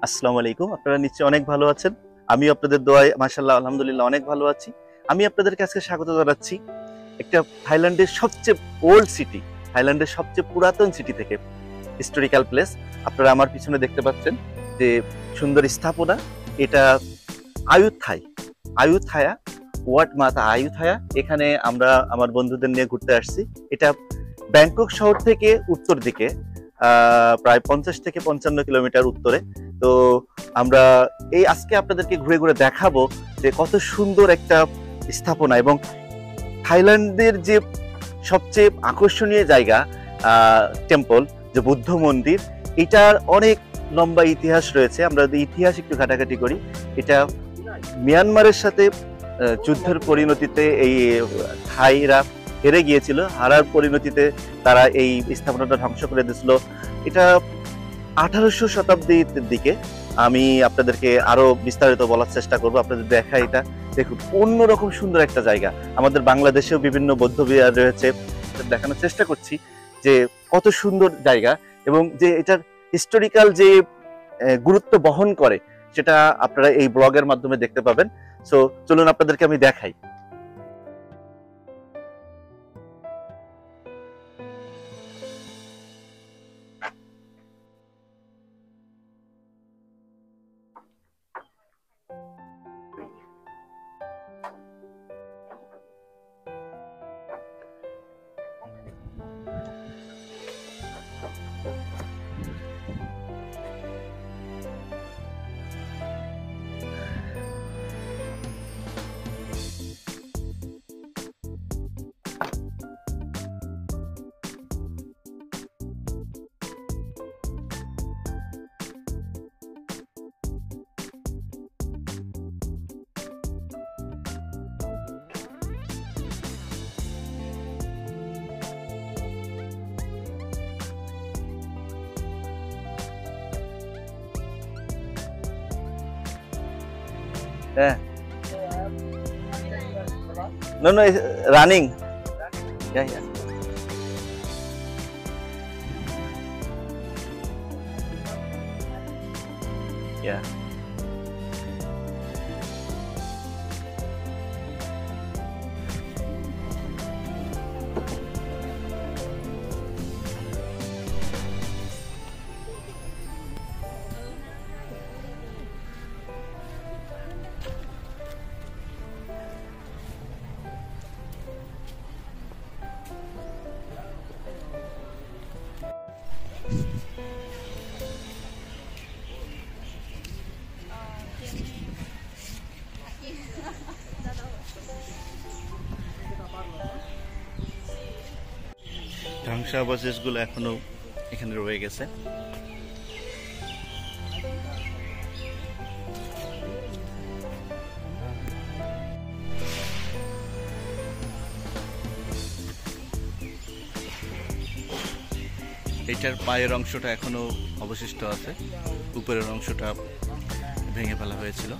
আসসালামু আলাইকুম। আপনারা নিশ্চয়ই অনেক ভালো আছেন। আমি আপনাদের দোয়ায় মাশাআল্লাহ আলহামদুলিল্লাহ অনেক ভালো আছি। আমি আপনাদেরকে আজকে স্বাগত জানাচ্ছি একটা থাইল্যান্ডের সবচেয়ে ওল্ড সিটি, থাইল্যান্ডের সবচেয়ে পুরাতন সিটি থেকে, হিস্টোরিক্যাল প্লেস। আপনারা আমার পিছনে দেখতে পাচ্ছেন যে সুন্দর স্থাপনা। এটা আয়ুথায়, আয়ুথায়া, ওয়াট মাতা আয়ুথায়া। এখানে আমরা আমার বন্ধুদের নিয়ে ঘুরতে আসছি। এটা ব্যাংকক শহর থেকে উত্তর দিকে প্রায় 50 থেকে 55 কিলোমিটার উত্তরে। তো আমরা এই আজকে আপনাদেরকে ঘুরে ঘুরে দেখাবো যে কত সুন্দর একটা স্থাপনা এবং থাইল্যান্ডের যে সবচেয়ে আকর্ষণীয় জায়গা টেম্পল, যে বুদ্ধ মন্দির, এটার অনেক লম্বা ইতিহাস রয়েছে। আমরা যদি ইতিহাস একটু ঘাটাঘাটি করি, এটা মিয়ানমারের সাথে যুদ্ধের পরিণতিতে এই থাইরা হেরে গিয়েছিল। হারার পরিণতিতে তারা এই স্থাপনাটা ধ্বংস করে দিয়েছিল। এটা 1800 শতাব্দীর দিকে। আমি আপনাদেরকে আরো বিস্তারিত বলার চেষ্টা করবো, আপনাদের দেখা। এটা দেখুন অন্যরকম সুন্দর একটা জায়গা। আমাদের বাংলাদেশেও বিভিন্ন বৌদ্ধ বিহার রয়েছে, দেখানোর চেষ্টা করছি যে কত সুন্দর জায়গা এবং যে এটার হিস্টোরিক্যাল যে গুরুত্ব বহন করে সেটা আপনারা এই ব্লগের মাধ্যমে দেখতে পাবেন। সো চলুন আপনাদেরকে আমি দেখাই। Yeah. No, no, it's running. Yeah, yeah. Yeah. ধ্বংসাবশেষগুলো এখনো এখানে রয়ে গেছে। এটার পায়ের অংশটা এখনো অবশিষ্ট আছে, উপরের অংশটা ভেঙে ফেলা হয়েছিল।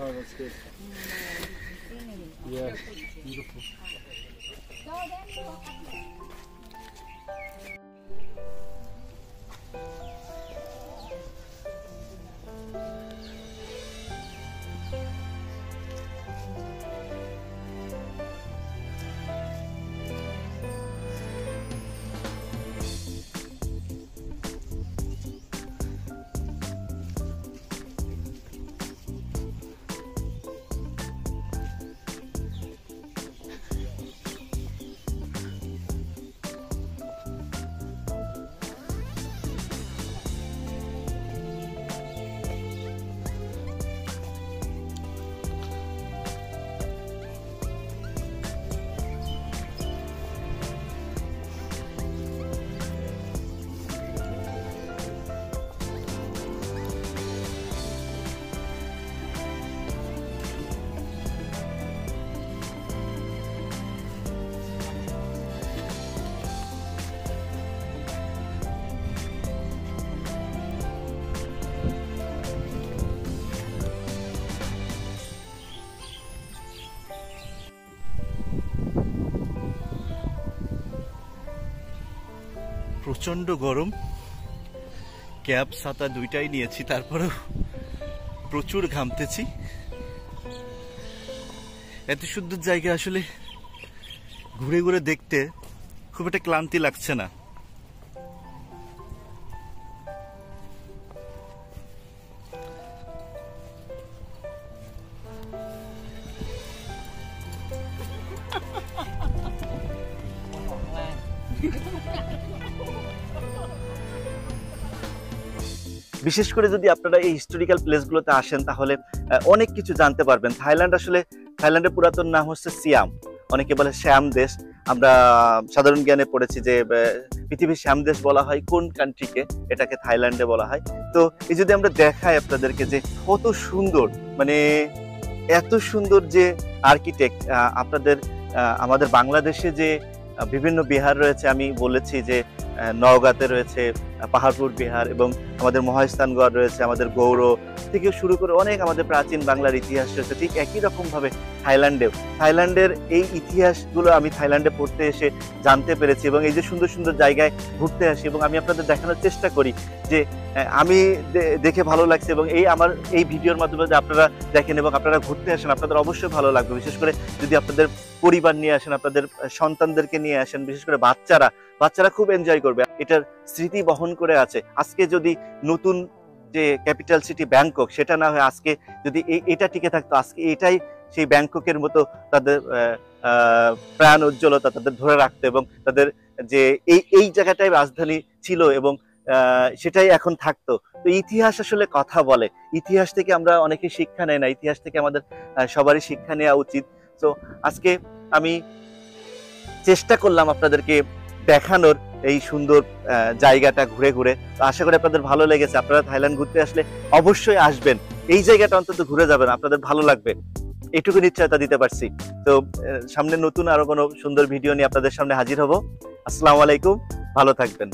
Oh, that's good. Yeah, beautiful. প্রচন্ড গরম, ক্যাপ ছাতা দুইটাই নিয়েছি, তারপরেও প্রচুর ঘামতেছি। এত সুন্দর জায়গা আসলে ঘুরে ঘুরে দেখতে খুব একটা ক্লান্তি লাগছে না। বিশেষ করে যদি আপনারা এই হিস্টোরিক্যাল প্লেসগুলোতে আসেন তাহলে অনেক কিছু জানতে পারবেন। থাইল্যান্ডের পুরাতন নাম হচ্ছে সিয়াম, অনেকে বলে শ্যাম দেশ। আমরা সাধারণ জ্ঞানে পড়েছি যে পৃথিবীর শ্যাম দেশ বলা হয় কোন কান্ট্রিকে, এটাকে থাইল্যান্ডে বলা হয়। তো এই যদি আমরা দেখাই আপনাদেরকে যে কত সুন্দর, মানে এত সুন্দর যে আর্কিটেক্ট, আমাদের বাংলাদেশে যে বিভিন্ন বিহার রয়েছে, আমি বলেছি যে নওগাঁতে রয়েছে পাহাড়পুর বিহার, এবং আমাদের মহাস্থানগড় রয়েছে, আমাদের গৌড় থেকে শুরু করে অনেক আমাদের প্রাচীন বাংলার ইতিহাস রয়েছে। ঠিক একই রকম ভাবে থাইল্যান্ডের এই ইতিহাসগুলো আমি থাইল্যান্ডে পড়তে এসে জানতে পেরেছি, এবং এই যে সুন্দর সুন্দর জায়গায় ঘুরতে আসি এবং আমি আপনাদের দেখানোর চেষ্টা করি যে আমি দেখে ভালো লাগছে, এবং আমার এই ভিডিওর মাধ্যমে যদি আপনারা দেখেন এবং আপনারা ঘুরতে আসেন আপনাদের অবশ্যই ভালো লাগবে। বিশেষ করে যদি আপনাদের পরিবার নিয়ে আসেন, আপনাদের সন্তানদেরকে নিয়ে আসেন, বিশেষ করে বাচ্চারা খুব এনজয় করবে, এটার স্মৃতি বহন করে আছে। আজকে যদি নতুন যে ক্যাপিটাল সিটি ব্যাংকক সেটা না হয় আজকে যদি এটা টিকে থাকতো, আজকে এটাই সেই ব্যাংককের মতো তাদের প্রাণ উজ্জ্বলতা তাদের ধরে রাখতো, এবং তাদের যে এই জায়গাটাই রাজধানী ছিল এবং সেটাই এখন থাকতো। তো ইতিহাস আসলে কথা বলে, ইতিহাস থেকে আমরা অনেকে শিক্ষা নেই না, ইতিহাস থেকে আমাদের সবারই শিক্ষা নেওয়া উচিত। তো আজকে আমি চেষ্টা করলাম আপনাদেরকে দেখানোর এই সুন্দর জায়গাটা ঘুরে ঘুরে। তো আশা করি আপনাদের ভালো লেগেছে। আপনারা থাইল্যান্ড ঘুরতে আসলে অবশ্যই আসবেন, এই জায়গাটা অন্তত ঘুরে যাবেন, আপনাদের ভালো লাগবে, এটুকু নিশ্চয়তা দিতে পারছি। তো সামনে নতুন আরো কোনো সুন্দর ভিডিও নিয়ে আপনাদের সামনে হাজির হব। আসসালামু আলাইকুম, ভালো থাকবেন।